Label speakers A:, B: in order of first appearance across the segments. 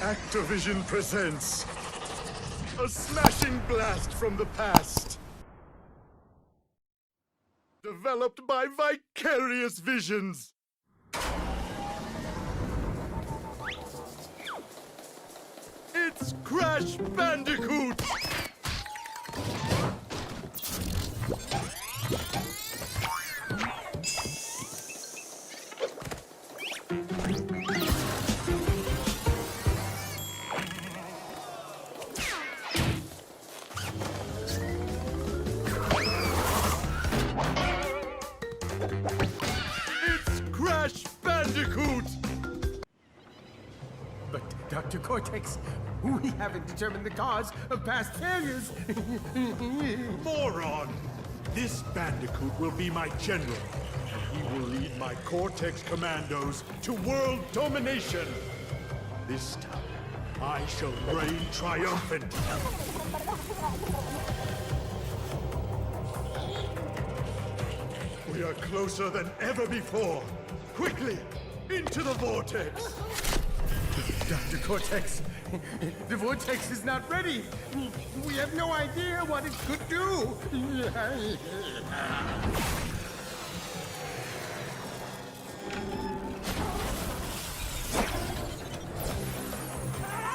A: Activision presents a smashing blast from the past. Developed by Vicarious Visions. It's Crash Bandicoot! It's Crash Bandicoot!
B: But, Dr. Cortex, we haven't determined the cause of past failures.
A: Moron! This Bandicoot will be my general, and he will lead my Cortex commandos to world domination. This time, I shall reign triumphant. We are closer than ever before. Quickly, into the vortex.
B: Dr. Cortex, the vortex is not ready. We have no idea what it could do.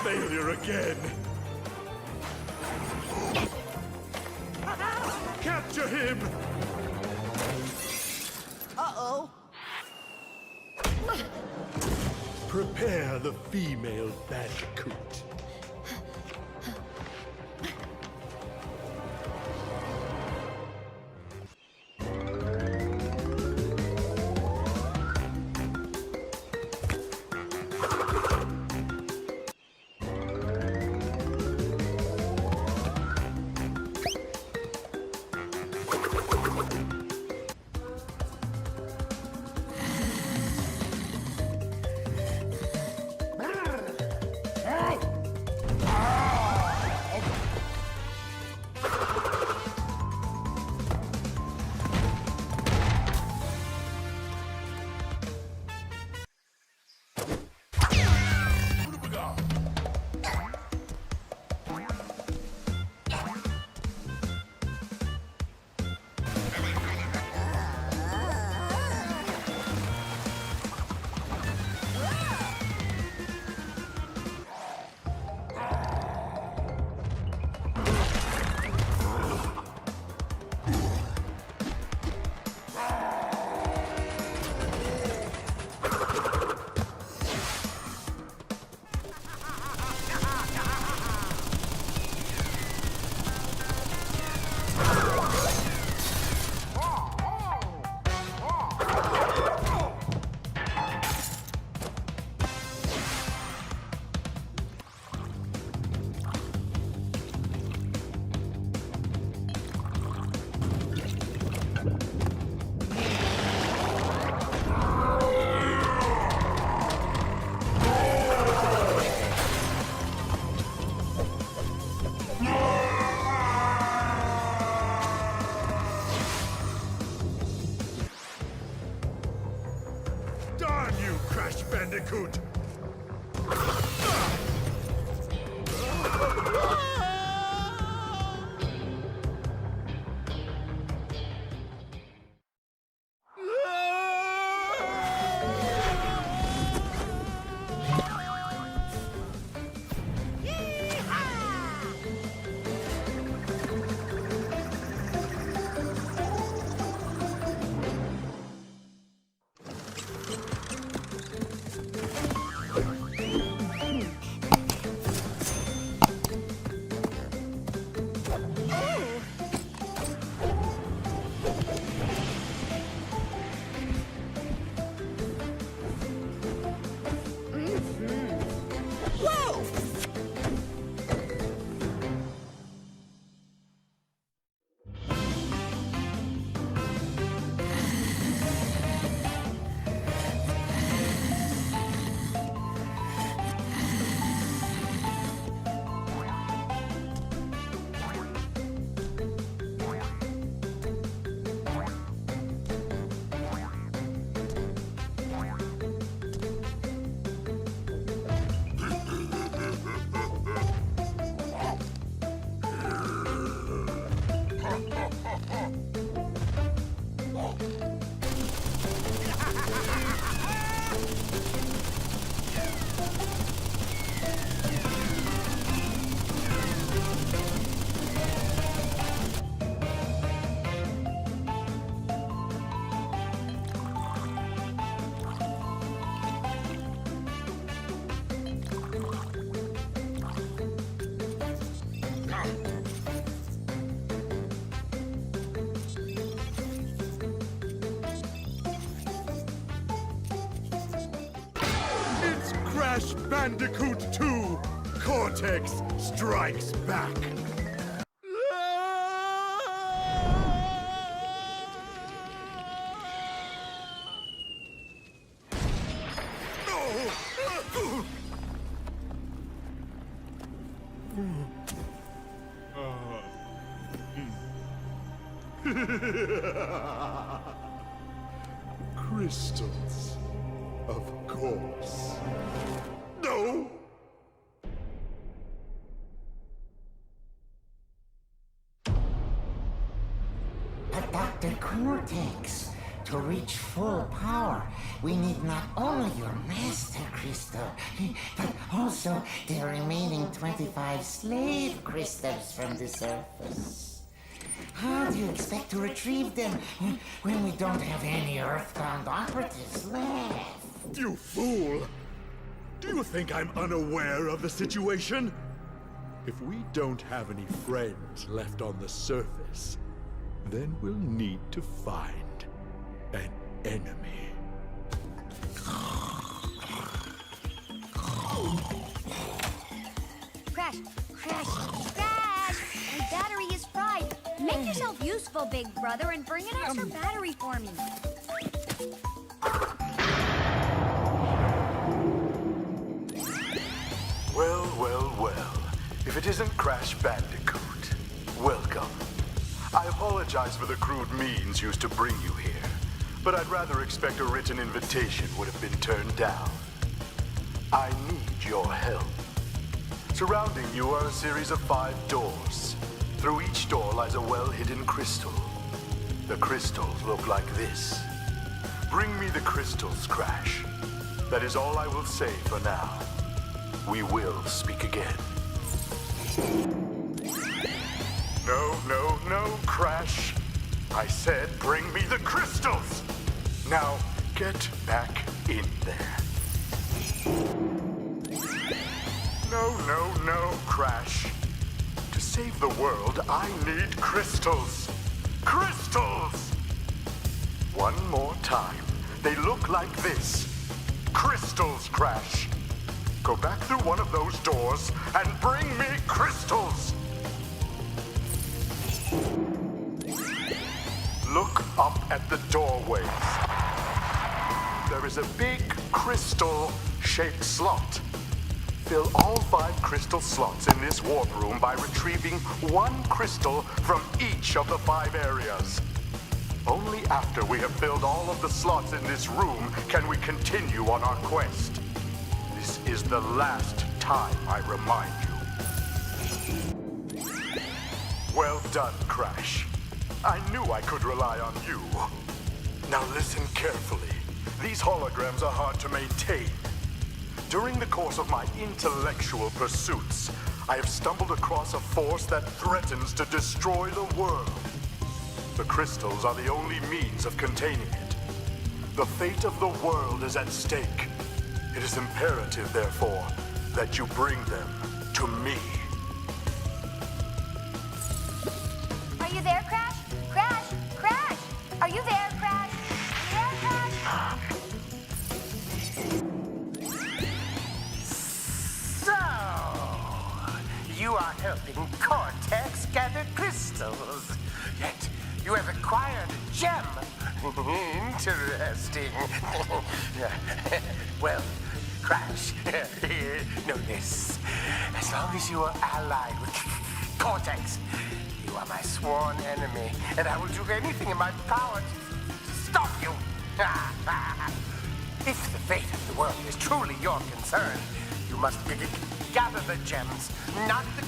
A: Failure again. Capture him!
C: Uh-oh.
A: Prepare the female Bandicoot. Darn you, Crash Bandicoot! Bandicoot 2, Cortex Strikes Back. Crystals, of course. No!
C: But Dr. Cortex, to reach full power, we need not only your master crystal, but also the remaining 25 slave crystals from the surface. How do you expect to retrieve them when we don't have any Earthbound operatives left?
A: You fool! Do you think I'm unaware of the situation? If we don't have any friends left on the surface, then we'll need to find an enemy.
D: Crash! Crash! Crash! My battery is fried. Make yourself useful, big brother, and bring an extra battery for me.
E: Well, well, well. If it isn't Crash Bandicoot, welcome. I apologize for the crude means used to bring you here, but I'd rather expect a written invitation would have been turned down. I need your help. Surrounding you are a series of 5 doors. Through each door lies a well-hidden crystal. The crystals look like this. Bring me the crystals, Crash. That is all I will say for now. We will speak again. No, no, no, Crash. I said bring me the crystals. Now, get back in there. No, no, no, Crash. To save the world, I need crystals. Crystals! One more time. They look like this. Crystals, Crash. Go back through one of those doors and bring me crystals. Look up at the doorways. There is a big crystal-shaped slot. Fill all 5 crystal slots in this warp room by retrieving 1 crystal from each of the 5 areas. Only after we have filled all of the slots in this room can we continue on our quest. This is the last time I remind you. Well done, Crash. I knew I could rely on you. Now listen carefully. These holograms are hard to maintain. During the course of my intellectual pursuits, I have stumbled across a force that threatens to destroy the world. The crystals are the only means of containing it. The fate of the world is at stake. It is imperative, therefore, that you bring them to me.
D: Are you there, Crash? Crash! Crash! Are you there, Crash? Are you there, Crash?
B: So, you are helping Cortex gather crystals. Yet, you have acquired a gem. Interesting. Well, Crash, know this. As long as you are allied with Cortex, you are my sworn enemy, and I will do anything in my power to stop you. If the fate of the world is truly your concern, you must gather the gems, not the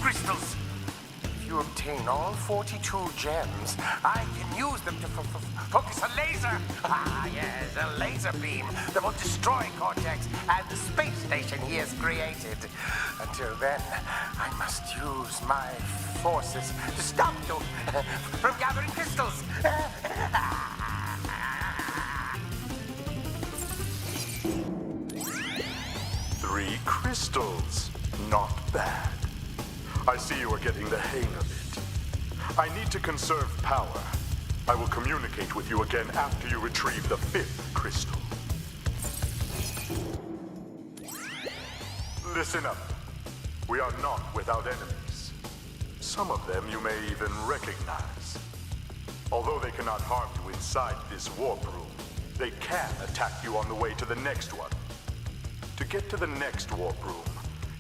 B: crystals. If you obtain all 42 gems, I can use them to focus a laser. Ah, yes, a laser beam that will destroy Cortex and the space station he has created. Until then, I must use my forces to stop you from gathering crystals.
E: 3 crystals. Not bad. I see you are getting the hang of it. I need to conserve power. I will communicate with you again after you retrieve the 5th crystal. Listen up. We are not without enemies. Some of them you may even recognize. Although they cannot harm you inside this warp room, they can attack you on the way to the next one. To get to the next warp room,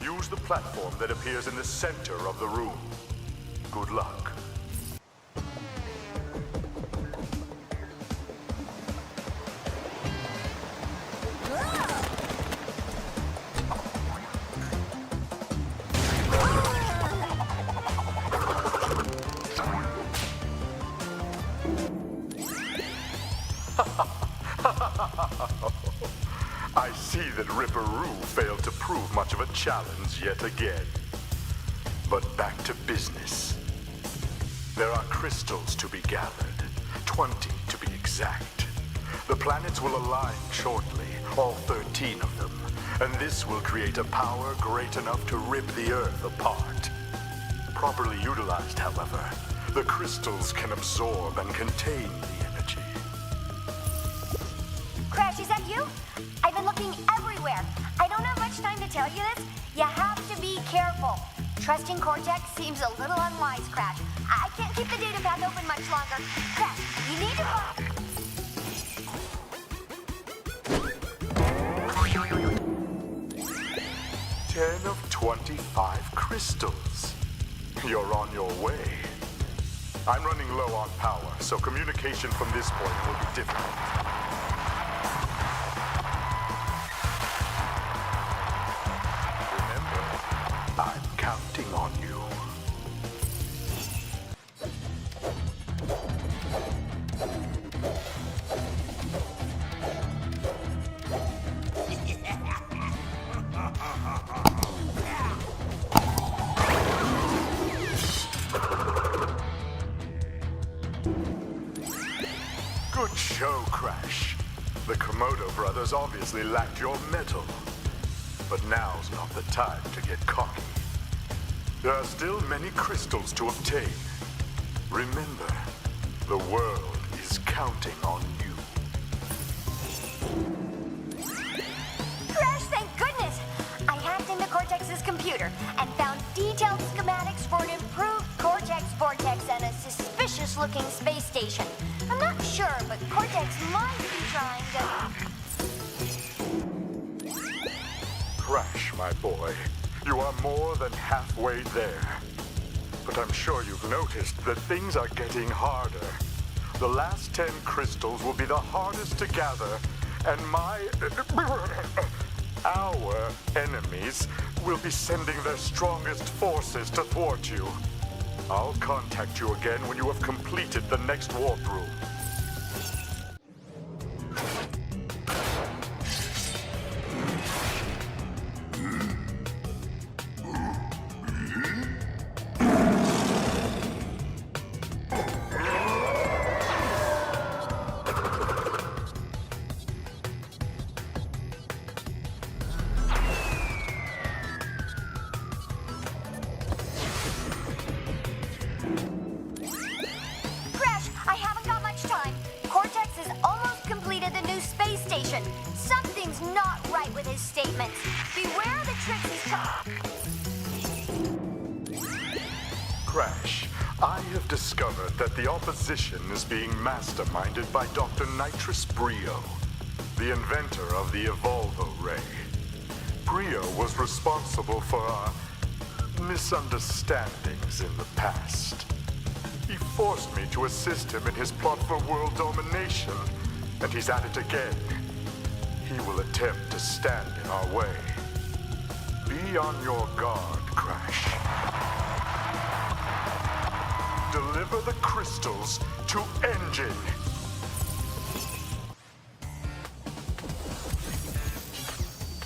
E: use the platform that appears in the center of the room. Good luck. I see that Ripperoo failed to prove much of a challenge yet again. But back to business. There are crystals to be gathered, 20 to be exact. The planets will align shortly, all 13 of them, and this will create a power great enough to rip the Earth apart. Properly utilized, however, the crystals can absorb and contain the energy.
D: Crash, is that you? I've been looking everywhere. I don't have much time to tell you this. You have to be careful. Trusting Cortex seems a little unwise, Crash. I can't keep the data path open much longer. Crash, you need to...
E: 10 of 25 crystals. You're on your way. I'm running low on power, so communication from this point will be difficult. I'm counting on you. Good show, Crash. The Komodo brothers obviously lacked your mettle. But now's not the time to get cocky. There are still many crystals to obtain. Remember, the world is counting on you.
D: Crash, thank goodness! I hacked into Cortex's computer and found detailed schematics for an improved Cortex vortex and a suspicious-looking space station. I'm not sure, but Cortex might be trying to...
E: Crash, my boy, you are more than halfway there. But I'm sure you've noticed that things are getting harder. The last 10 crystals will be the hardest to gather, and our enemies will be sending their strongest forces to thwart you. I'll contact you again when you have completed the next warp room.
D: Something's not right with his statements. Beware the tricks he's
E: Crash, I have discovered that the opposition is being masterminded by Dr. Nitrous Brio, the inventor of the Evolvo Ray. Brio was responsible for our misunderstandings in the past. He forced me to assist him in his plot for world domination, and he's at it again. He will attempt to stand in our way. Be on your guard, Crash. Deliver the crystals to Engine.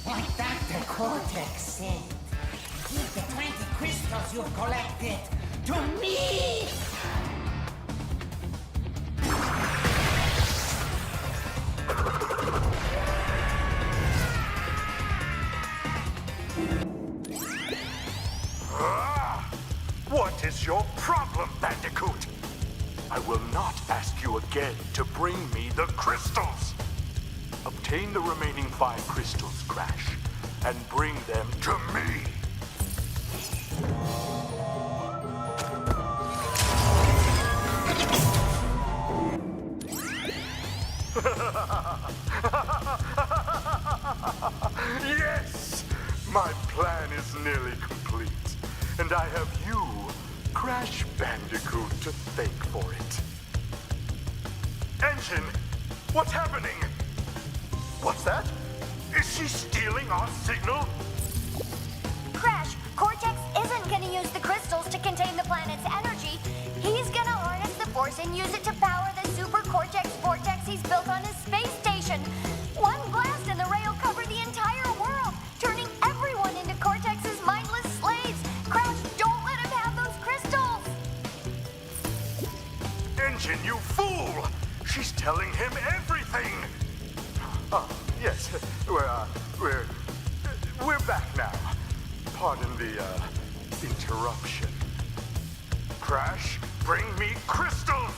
C: Like Dr. Cortex said, give the 20 crystals you've collected to me!
E: What is your problem, Bandicoot? I will not ask you again to bring me the crystals. Obtain the remaining 5 crystals, Crash, and bring them to me. Yes! My plan is nearly complete, and I have you, Crash Bandicoot, to thank for it. Engine, what's happening? What's that? Is she stealing our signal?
D: Crash, Cortex isn't gonna use the crystals to contain the planet's energy. He's gonna harness the force and use it to power the super cortex vortex he's built on his space station. One blast and the ray will cover the entire world, turning everyone into Cortex's mindless slaves. Crash, don't let him have those crystals!
E: Engine, you fool! She's telling him everything! Oh, yes, we're back now. Pardon the, interruption. Crash, bring me crystals!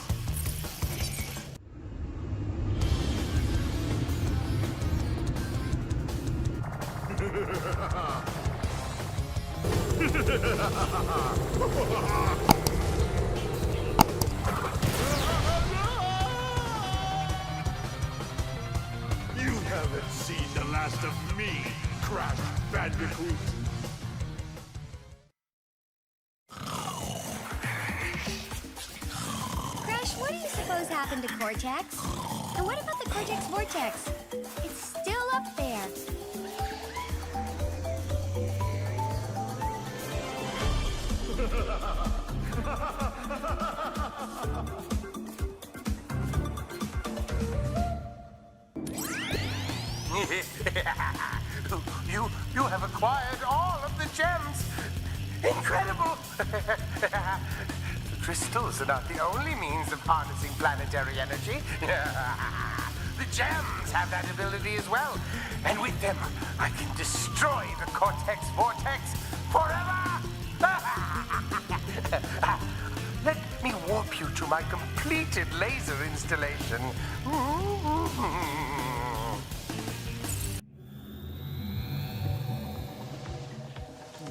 A: You haven't seen the last of me, Crash Bandicoot.
D: Crash, what do you suppose happened to Cortex? And what about the Cortex vortex? It's still up there.
B: You have acquired all of the gems. Incredible. The crystals are not the only means of harnessing planetary energy. The gems have that ability as well. And with them, I can destroy the cortex vortex forever. Let me warp you to my completed laser installation.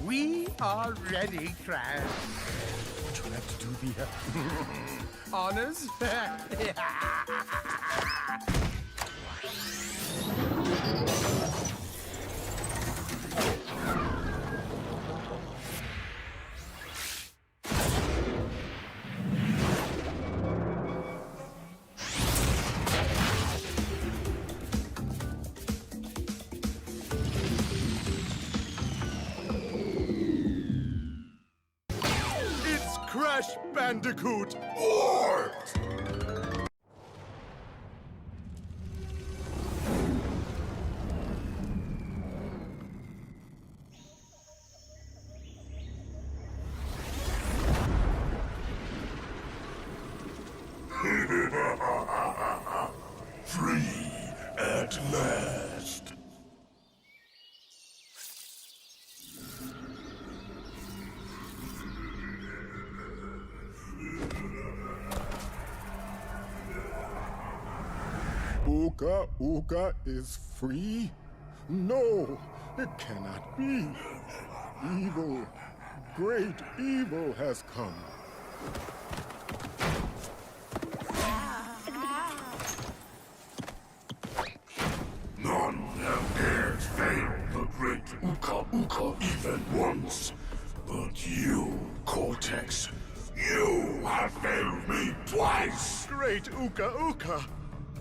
F: We are ready, Crash. Would you like to do the honors?
A: It's Crash Bandicoot Warped!
E: Free at last.
A: Uka Uka is free? No, it cannot be. Evil, great evil has come.
E: None have dared fail the great Uka Uka even once. But you, Cortex, you have failed me twice.
A: Great Uka Uka!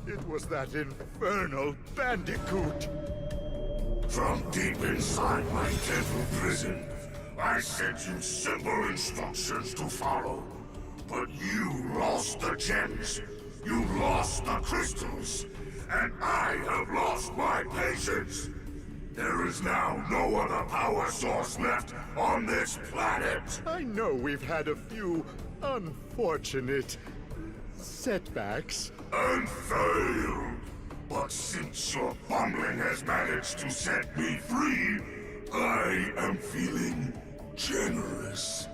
A: It was that infernal Bandicoot!
E: From deep inside my deadly prison, I sent you simple instructions to follow. But you lost the gems, you lost the crystals, and I have lost my patience. There is now no other power source left on this planet.
A: I know we've had a few unfortunate setbacks.
E: And failed. But since your bumbling has managed to set me free, I am feeling generous.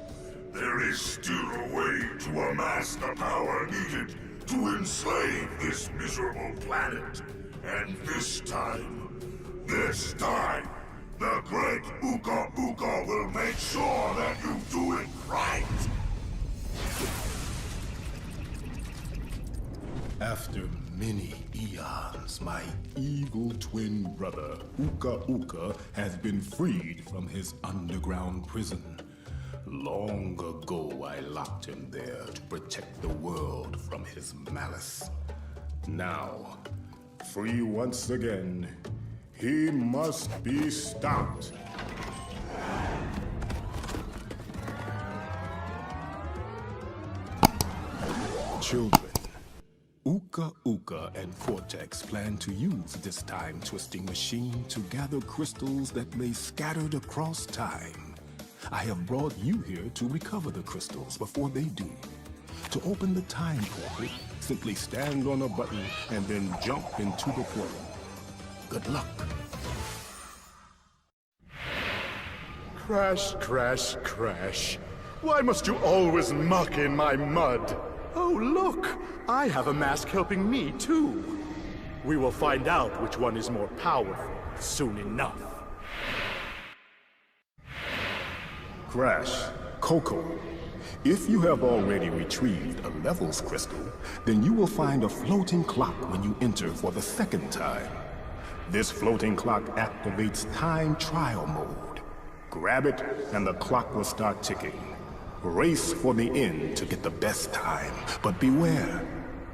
E: There is still a way to amass the power needed to enslave this miserable planet. And this time,
G: The great Uka Uka will make sure that you do it right!
A: After many eons, my evil twin brother, Uka Uka, has been freed from his underground prison. Long ago, I locked him there to protect the world from his malice. Now, free once again, he must be stopped. Children, Uka Uka and Cortex plan to use this time-twisting machine to gather crystals that lay scattered across time. I have brought you here to recover the crystals before they do. To open the time portal, simply stand on a button and then jump into the portal. Good luck.
E: Crash, crash, crash. Why must you always muck in my mud? Oh, look! I have a mask helping me, too. We will find out which one is more powerful soon enough.
A: Crash, Coco. If you have already retrieved a levels crystal, then you will find a floating clock when you enter for the second time. This floating clock activates time trial mode. Grab it, and the clock will start ticking. Race for the end to get the best time, but beware,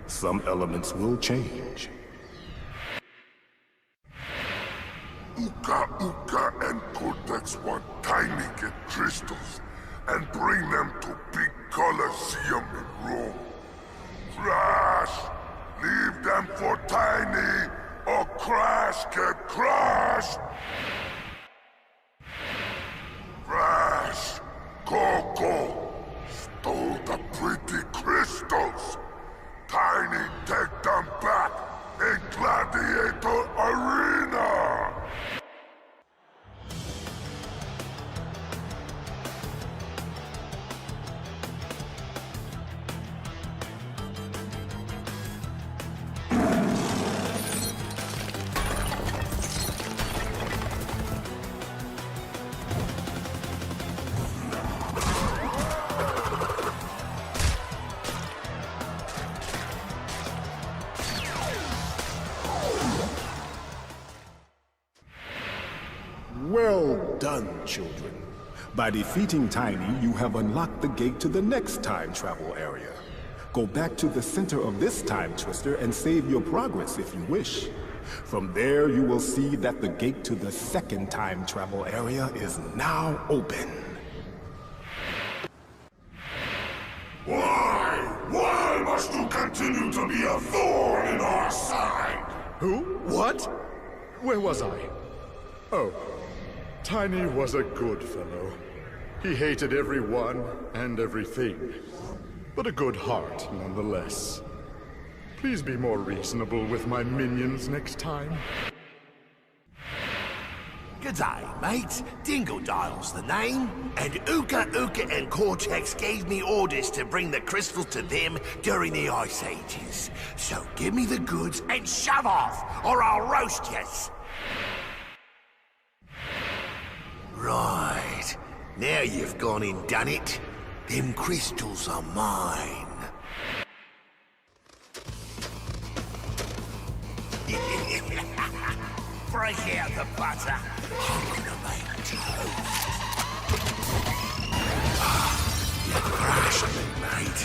A: some elements will change.
G: Uka Uka and Cortex want Tiny get crystals and bring them to Big Colosseum in Rome. Crash! Leave them for Tiny, or Crash get crushed! Crash! Coco! Stole the pretty crystals! Tiny, take them back in Gladiator Arena!
A: Well done, children. By defeating Tiny, you have unlocked the gate to the next time travel area. Go back to the center of this time twister and save your progress if you wish. From there, you will see that the gate to the second time travel area is now open.
G: Why must you continue to be a thorn in our side?
E: Who? What? Where was I? Oh, Tiny was a good fellow. He hated everyone and everything, but a good heart nonetheless. Please be more reasonable with my minions next time.
H: G'day, mate. Dingledile's the name, and Uka Uka and Cortex gave me orders to bring the crystals to them during the Ice Ages. So give me the goods and shove off, or I'll roast yous. Right. Now you've gone and done it. Them crystals are mine. Break out the butter. I'm gonna make toast. You crushed me, mate.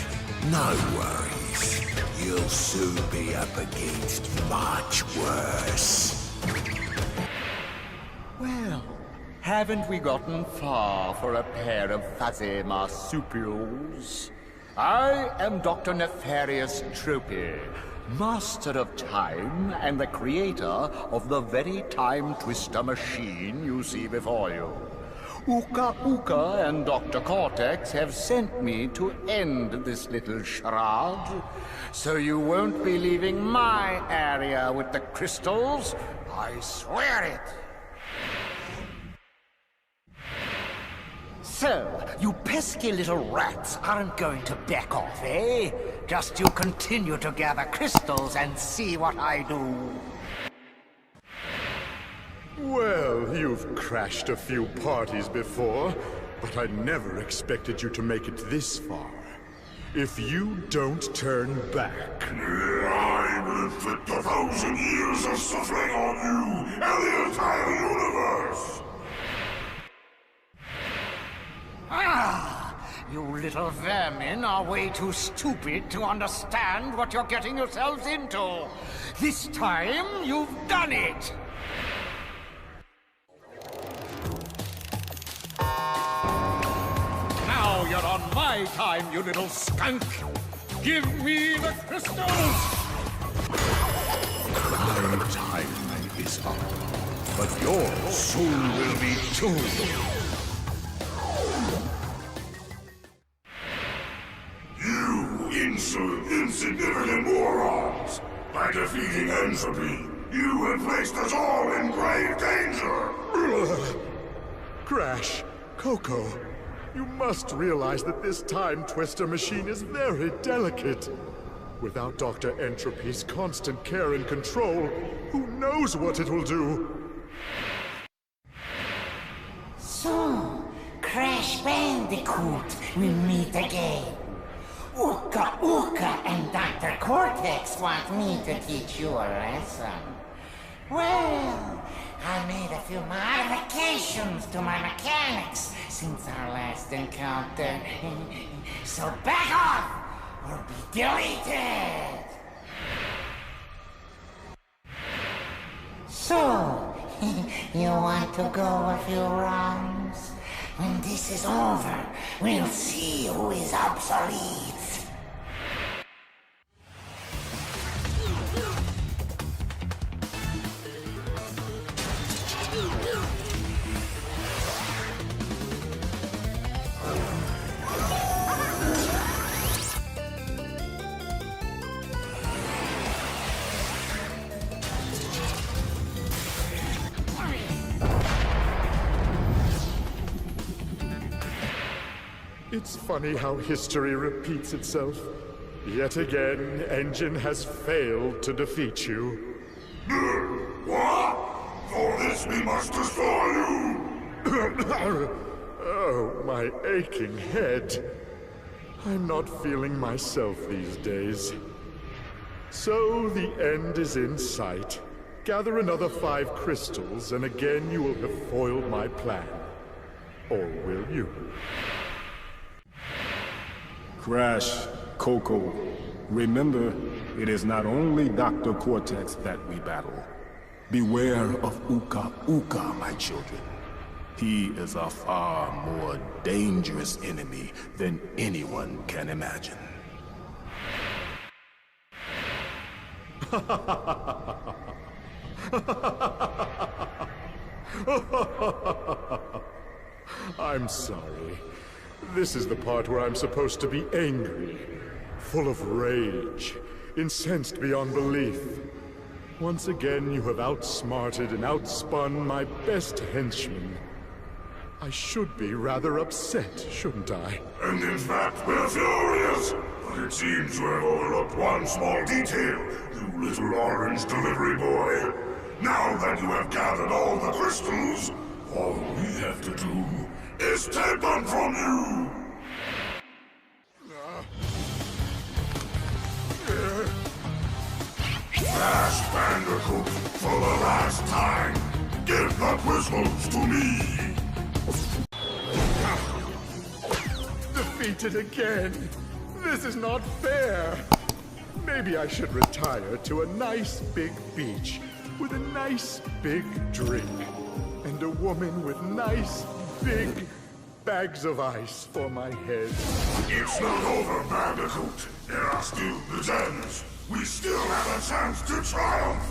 H: No worries. You'll soon be up against much worse.
I: Well, haven't we gotten far for a pair of fuzzy marsupials? I am Dr. Nefarious Tropy, Master of Time and the creator of the very time-twister machine you see before you. Uka Uka and Dr. Cortex have sent me to end this little charade, so you won't be leaving my area with the crystals. I swear it! So, you pesky little rats aren't going to back off, eh? Just you continue to gather crystals and see what I do.
A: Well, you've crashed a few parties before, but I never expected you to make it this far. If you don't turn back...
G: I will inflict 1,000 years of suffering on you and the entire universe!
J: You little vermin are way too stupid to understand what you're getting yourselves into. This time, you've done it! Now you're on my time, you little skunk! Give me the crystals!
H: My time is up, but yours soon will be too.
G: You insignificant morons! By defeating entropy, you have placed us all in grave danger!
A: Crash, Coco, you must realize that this time twister machine is very delicate. Without Dr. Entropy's constant care and control, who knows what it will do?
C: So, Crash Bandicoot, we meet again. Uka Uka and Dr. Cortex want me to teach you a lesson. Well, I made a few modifications to my mechanics since our last encounter. So back off or be deleted. So, you want to go a few rounds? When this is over, we'll see who is obsolete.
A: It's funny how history repeats itself. Yet again, Engine has failed to defeat you.
G: What? For this we must destroy you!
A: Oh, my aching head. I'm not feeling myself these days. So the end is in sight. Gather another 5 crystals, and again you will have foiled my plan. Or will you?
K: Crash, Coco, remember, it is not only Dr. Cortex that we battle. Beware of Uka Uka, my children. He is a far more dangerous enemy than anyone can imagine.
A: I'm sorry. This is the part where I'm supposed to be angry, full of rage, incensed beyond belief. Once again, you have outsmarted and outspun my best henchman. I should be rather upset, shouldn't I?
G: And in fact, we're furious! But it seems you have overlooked one small detail, you little orange delivery boy. Now that you have gathered all the crystals, all we have to do is take them from you! Crash Bandicoot, for the last time, give the crystals to me!
A: Defeated again! This is not fair! Maybe I should retire to a nice big beach with a nice big drink and a woman with nice big bags of ice for my head.
G: It's not over, Bandicoot. There are still the gems. We still have a chance to triumph.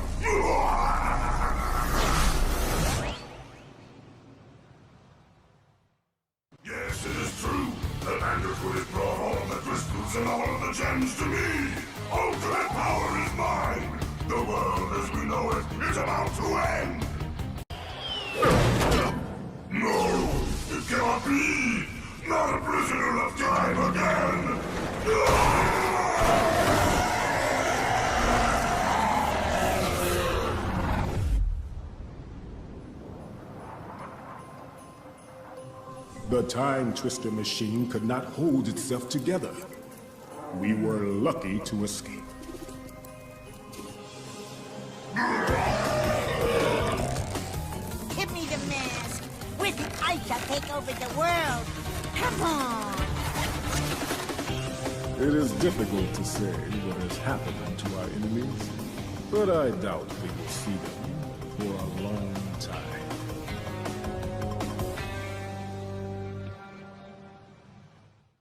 G: Yes, it is true. The Bandicoot has brought all of the crystals and all of the gems to me. Ultimate power is mine. The world as we know it is about to end. No, it cannot be. Not a prisoner of time again.
K: The Time Twister machine could not hold itself together. We were lucky to escape.
L: Give me the mask! With it, I shall take over the world! Come on!
K: It is difficult to say what has happened to our enemies, but I doubt we will see them for a long